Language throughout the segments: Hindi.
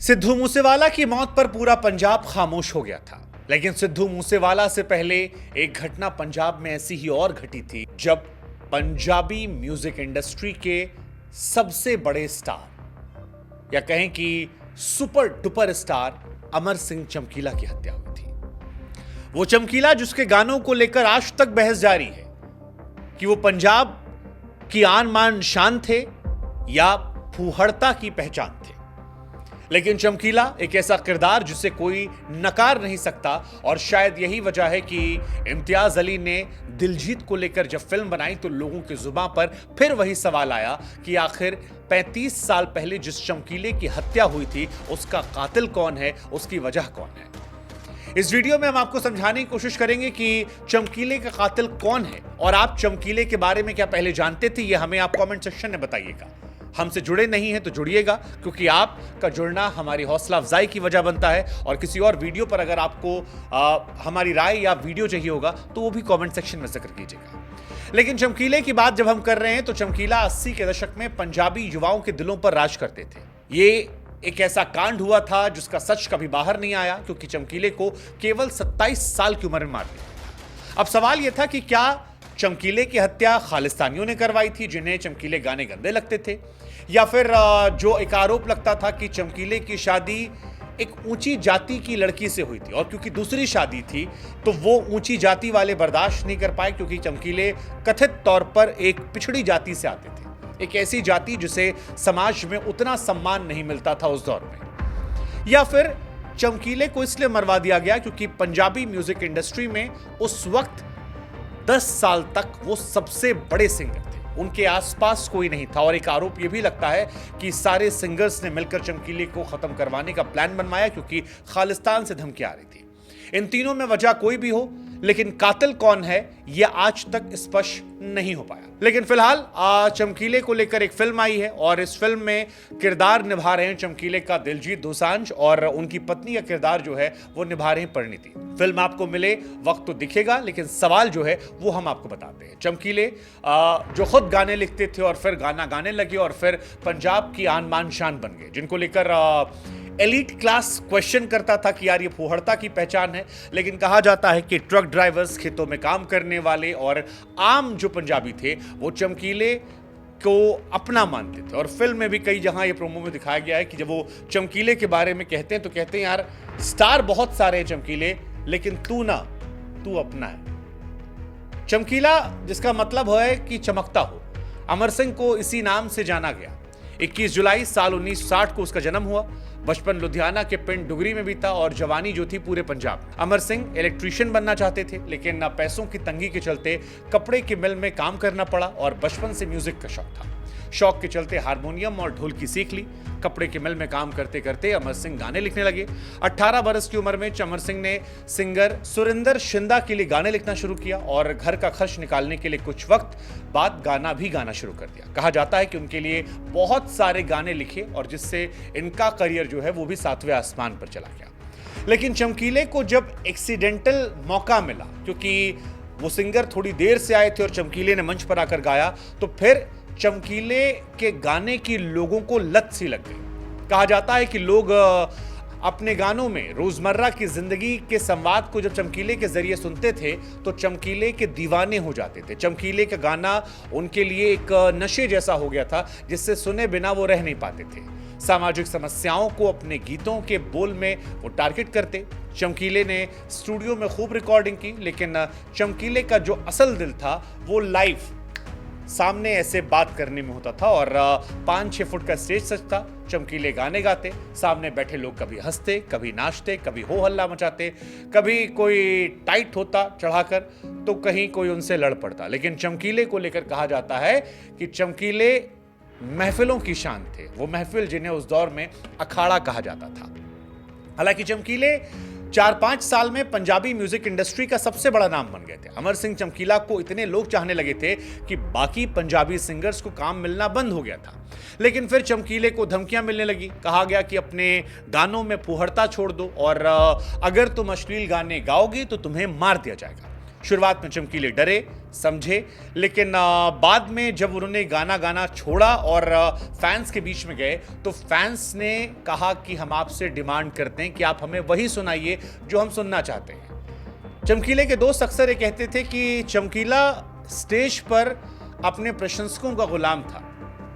सिद्धू मूसेवाला की मौत पर पूरा पंजाब खामोश हो गया था। लेकिन सिद्धू मूसेवाला से पहले एक घटना पंजाब में ऐसी ही और घटी थी, जब पंजाबी म्यूजिक इंडस्ट्री के सबसे बड़े स्टार या कहें कि super duper star Amar Singh चमकीला की हत्या हुई थी। वो चमकीला जिसके गानों को लेकर आज तक बहस जारी है कि वो पंजाब की आन मान शान थे या फूहड़ता की पहचान थे। लेकिन चमकीला एक ऐसा किरदार जिसे कोई नकार नहीं सकता, और शायद यही वजह है कि इम्तियाज अली ने दिलजीत को लेकर जब फिल्म बनाई तो लोगों की जुबान पर फिर वही सवाल आया कि आखिर 35 साल पहले जिस चमकीले की हत्या हुई थी उसका कातिल कौन है, उसकी वजह कौन है। इस वीडियो में हम आपको समझाने की कोशिश करेंगे कि चमकीले का कातिल कौन है, और आप चमकीले के बारे में क्या पहले जानते थे, यह हमें आप कमेंट सेक्शन में बताइएगा। हमसे जुड़े नहीं हैं तो जुड़िएगा, क्योंकि आपका जुड़ना हमारी हौसला अफजाई की वजह बनता है। और किसी और वीडियो पर अगर आपको हमारी राय या वीडियो चाहिए होगा तो वो भी कमेंट सेक्शन में जिक्र कीजिएगा। लेकिन चमकीले की बात जब हम कर रहे हैं तो चमकीला 80 के दशक में पंजाबी युवाओं के दिलों पर राज करते थे। ये एक ऐसा कांड हुआ था जिसका सच कभी बाहर नहीं आया, क्योंकि चमकीले को केवल 27 साल की उम्र में मार दिया था। अब सवाल यह था कि क्या चमकीले की हत्या खालिस्तानियों ने करवाई थी जिन्हें चमकीले गाने गंदे लगते थे, या फिर जो एक आरोप लगता था कि चमकीले की शादी एक ऊंची जाति की लड़की से हुई थी, और क्योंकि दूसरी शादी थी तो वो ऊंची जाति वाले बर्दाश्त नहीं कर पाए, क्योंकि चमकीले कथित तौर पर एक पिछड़ी जाति से आते थे, एक ऐसी जाति जिसे समाज में उतना सम्मान नहीं मिलता था उस दौर में। या फिर चमकीले को इसलिए मरवा दिया गया क्योंकि पंजाबी म्यूजिक इंडस्ट्री में उस वक्त 10 साल तक वो सबसे बड़े सिंगर थे, उनके आसपास कोई नहीं था। और एक आरोप यह भी लगता है कि सारे सिंगर्स ने मिलकर चमकीले को खत्म करवाने का प्लान बनवाया, क्योंकि खालिस्तान से धमकी आ रही थी। इन तीनों में वजह कोई भी हो, लेकिन कातिल कौन है यह आज तक स्पष्ट नहीं हो पाया। लेकिन फिलहाल चमकीले को लेकर एक फिल्म आई है, और इस फिल्म में किरदार निभा रहे हैं चमकीले का दिलजीत दोसांझ, और उनकी पत्नी का किरदार जो है वो निभा रहे हैं परिणीति। फिल्म आपको मिले वक्त तो दिखेगा, लेकिन सवाल जो है वो हम आपको बताते हैं। चमकीले जो खुद गाने लिखते थे और फिर गाना गाने लगे और फिर पंजाब की आन मान शान बन गए, जिनको लेकर एलीट क्लास क्वेश्चन करता था कि यार ये फूहड़ता की पहचान है। लेकिन कहा जाता है कि ट्रक ड्राइवर्स, खेतों में काम करने वाले और आम जो पंजाबी थे वो चमकीले को अपना मानते थे। और फिल्म में भी कई जहां ये प्रोमो में दिखाया गया है कि जब वो चमकीले के बारे में कहते हैं तो कहते हैं यार स्टार बहुत सारे हैं चमकीले, लेकिन तू अपना है। चमकीला जिसका मतलब है कि चमकता हो, अमर सिंह को इसी नाम से जाना गया। 21 जुलाई साल 1960 को उसका जन्म हुआ। बचपन लुधियाना के पिंड डुगरी में बीता और जवानी जो थी पूरे पंजाब। अमर सिंह इलेक्ट्रीशियन बनना चाहते थे, लेकिन पैसों की तंगी के चलते कपड़े की मिल में काम करना पड़ा, और बचपन से म्यूजिक का शौक था। शौक के चलते हारमोनियम और ढोलकी सीख ली। कपड़े की मिल में काम करते करते अमर सिंह गाने लिखने लगे। 18 बरस की उम्र में अमर सिंह ने सिंगर सुरिंदर शिंदा के लिए गाने लिखना शुरू किया, और घर का खर्च निकालने के लिए कुछ वक्त बाद गाना भी गाना शुरू कर दिया। कहा जाता है कि उनके लिए बहुत सारे गाने लिखे, और जिससे इनका करियर जो है वो भी 7वें आसमान पर चला गया। लेकिन चमकीले को जब एक्सीडेंटल मौका मिला, क्योंकि वो सिंगर थोड़ी देर से आए थे और चमकीले ने मंच पर आकर गाया, तो फिर चमकीले के गाने की लोगों को लत सी लग गई। कहा जाता है कि लोग अपने गानों में रोजमर्रा की जिंदगी के संवाद को जब चमकीले के जरिए सुनते थे तो चमकीले के दीवाने हो जाते थे। चमकीले का गाना उनके लिए एक नशे जैसा हो गया था, जिससे सुने बिना वो रह नहीं पाते थे। सामाजिक समस्याओं को अपने गीतों के बोल में वो टारगेट करते। चमकीले ने स्टूडियो में खूब रिकॉर्डिंग की, लेकिन चमकीले का जो असल दिल था वो लाइव सामने ऐसे बात करने में होता था, और 5-6 फुट का स्टेज सच था। चमकीले गाने गाते, सामने बैठे लोग कभी हंसते, कभी नाचते, कभी हो हल्ला मचाते, कभी कोई टाइट होता चढ़ाकर तो कहीं कोई उनसे लड़ पड़ता। लेकिन चमकीले को लेकर कहा जाता है कि चमकीले महफिलों की शान थे, वो महफिल जिन्हें उस दौर में अखाड़ा कहा जाता था। हालांकि चमकीले 4-5 साल में पंजाबी म्यूजिक इंडस्ट्री का सबसे बड़ा नाम बन गए थे। अमर सिंह चमकीला को इतने लोग चाहने लगे थे कि बाकी पंजाबी सिंगर्स को काम मिलना बंद हो गया था। लेकिन फिर चमकीले को धमकियां मिलने लगी। कहा गया कि अपने गानों में फूहड़ता छोड़ दो, और अगर तुम अश्लील गाने गाओगे तो तुम्हें मार दिया जाएगा। शुरुआत में चमकीले डरे, समझे, लेकिन बाद में जब उन्होंने गाना गाना छोड़ा और फैंस के बीच में गए तो फैंस ने कहा कि हम आपसे डिमांड करते हैं कि आप हमें वही सुनाइए जो हम सुनना चाहते हैं। चमकीले के दोस्त अक्सर ये कहते थे कि चमकीला स्टेज पर अपने प्रशंसकों का गुलाम था,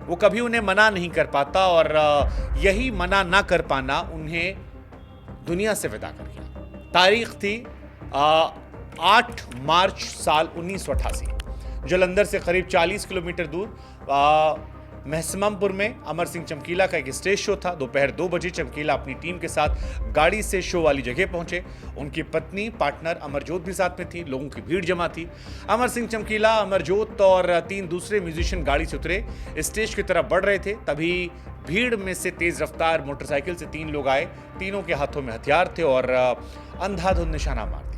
वो कभी उन्हें मना नहीं कर पाता और यही मना ना कर पाना उन्हें दुनिया से विदा कर गया। तारीख थी 8 मार्च साल 1988। जालंधर से करीब 40 किलोमीटर दूर महसममपुर में अमर सिंह चमकीला का एक स्टेज शो था। दोपहर 2 बजे चमकीला अपनी टीम के साथ गाड़ी से शो वाली जगह पहुंचे। उनकी पत्नी पार्टनर अमरजोत भी साथ में थी। लोगों की भीड़ जमा थी। अमर सिंह चमकीला, अमरजोत और 3 दूसरे म्यूजिशियन गाड़ी से उतरे, स्टेज की तरफ बढ़ रहे थे। तभी भीड़ में से तेज रफ्तार मोटरसाइकिल से 3 लोग आए। तीनों के हाथों में हथियार थे और अंधाधुंध निशाना मार दिया।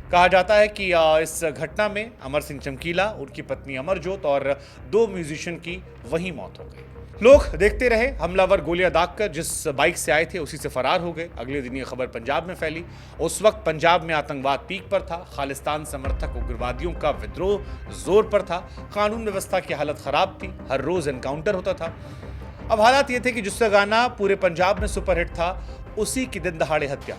कहा जाता है कि इस घटना में अमर सिंह चमकीला, उनकी पत्नी अमरजोत और 2 म्यूजिशियन की वहीं मौत हो गई। लोग देखते रहे। हमलावर गोलियां दागकर जिस बाइक से आए थे उसी से फरार हो गए। अगले दिन ये खबर पंजाब में फैली। उस वक्त पंजाब में आतंकवाद पीक पर था। खालिस्तान समर्थक उग्रवादियों का विद्रोह जोर पर था। कानून व्यवस्था की हालत खराब थी। हर रोज एनकाउंटर होता था। अब हालात ये थे कि जिसका गाना पूरे पंजाब में सुपरहिट था, उसी की दिन दहाड़े हत्या।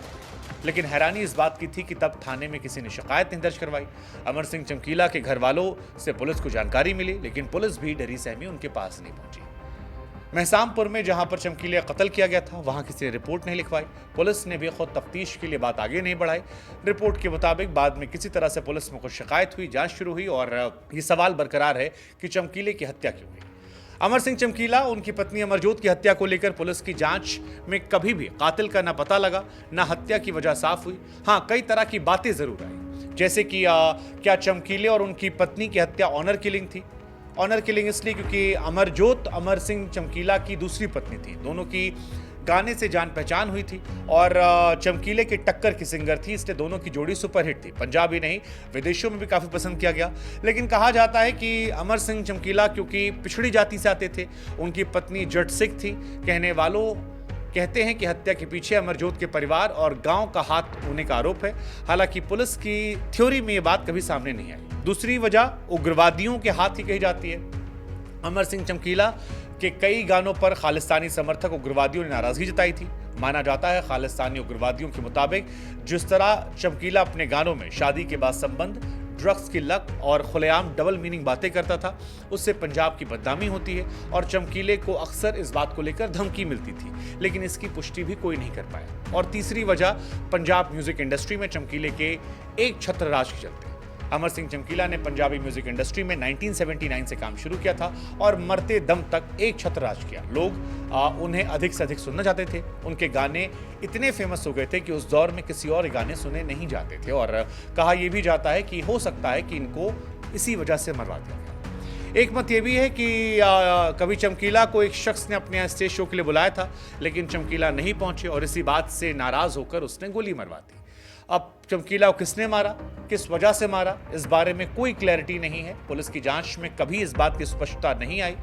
लेकिन हैरानी इस बात की थी कि तब थाने में किसी ने शिकायत नहीं दर्ज करवाई। अमर सिंह चमकीला के घर वालों से पुलिस को जानकारी मिली, लेकिन पुलिस भी डरी सहमी उनके पास नहीं पहुंची। महसामपुर में जहां पर चमकीले का कत्ल किया गया था, वहां किसी ने रिपोर्ट नहीं लिखवाई। पुलिस ने भी खुद तफ्तीश के लिए बात आगे नहीं बढ़ाई। रिपोर्ट के मुताबिक बाद में किसी तरह से पुलिस में कुछ शिकायत हुई, जांच शुरू हुई और ये सवाल बरकरार है कि चमकीले की हत्या क्यों हुई। अमर सिंह चमकीला, उनकी पत्नी अमरजोत की हत्या को लेकर पुलिस की जांच में कभी भी कातिल का ना पता लगा, ना हत्या की वजह साफ हुई। हाँ, कई तरह की बातें जरूर आई, जैसे कि क्या चमकीले और उनकी पत्नी की हत्या ऑनर किलिंग थी। ऑनर किलिंग इसलिए क्योंकि अमरजोत अमर सिंह चमकीला की दूसरी पत्नी थी। दोनों की गाने से जान पहचान हुई थी और चमकीले की टक्कर की सिंगर थी, इसलिए दोनों की जोड़ी सुपरहिट थी। पंजाब ही नहीं, विदेशों में भी काफ़ी पसंद किया गया। लेकिन कहा जाता है कि अमर सिंह चमकीला क्योंकि पिछड़ी जाति से आते थे, उनकी पत्नी जट सिख थी। कहने वालों कहते हैं कि हत्या के पीछे अमरजोत के परिवार और गांव का हाथ होने का आरोप है। हालांकि पुलिस की थ्योरी में ये बात कभी सामने नहीं आई। दूसरी वजह उग्रवादियों के हाथ ही कही जाती है। अमर सिंह चमकीला के कई गानों पर खालिस्तानी समर्थक उग्रवादियों ने नाराजगी जताई थी। माना जाता है खालिस्तानी उग्रवादियों के मुताबिक जिस तरह चमकीला अपने गानों में शादी के बाद संबंध, ड्रग्स की लत और खुलेआम डबल मीनिंग बातें करता था, उससे पंजाब की बदनामी होती है और चमकीले को अक्सर इस बात को लेकर धमकी मिलती थी, लेकिन इसकी पुष्टि भी कोई नहीं कर पाया। और तीसरी वजह पंजाब म्यूजिक इंडस्ट्री में चमकीले के एक छत्र राज के चलते। अमर सिंह चमकीला ने पंजाबी म्यूजिक इंडस्ट्री में 1979 से काम शुरू किया था और मरते दम तक एक छत्र राज किया। लोग उन्हें अधिक से अधिक सुनना चाहते थे। उनके गाने इतने फेमस हो गए थे कि उस दौर में किसी और गाने सुने नहीं जाते थे और कहा यह भी जाता है कि हो सकता है कि इनको इसी वजह से मरवा दिया गया। एक मत यह भी है कि कभी चमकीला को एक शख्स ने अपने यहाँ स्टेज शो के लिए बुलाया था, लेकिन चमकीला नहीं पहुंचे और इसी बात से नाराज होकर उसने गोली मरवा दी। अब चमकीला को किसने मारा, किस वजह से मारा, इस बारे में कोई क्लैरिटी नहीं है। पुलिस की जांच में कभी इस बात की स्पष्टता नहीं आई।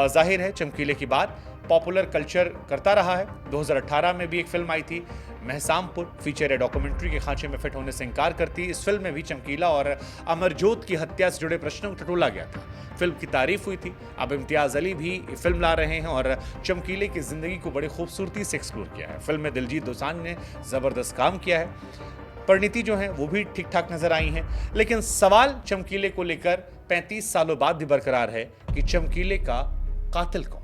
जाहिर है चमकीले की बात पॉपुलर कल्चर करता रहा है। 2018 में भी एक फिल्म आई थी महसामपुर, फीचर या डॉक्यूमेंट्री के खांचे में फिट होने से इंकार करती। इस फिल्म में भी चमकीला और अमरजोत की हत्या से जुड़े प्रश्नों को टटोला गया था। फिल्म की तारीफ हुई थी। अब इम्तियाज अली भी फिल्म ला रहे हैं और चमकीले की जिंदगी को बड़ी खूबसूरती से एक्सप्लोर किया है। फिल्म में दिलजीत दोसांझ ने जबरदस्त काम किया है। परिणीति जो है वो भी ठीक ठाक नजर आई हैं। लेकिन सवाल चमकीले को लेकर 35 सालों बाद भी बरकरार है कि चमकीले का कातिल कौन।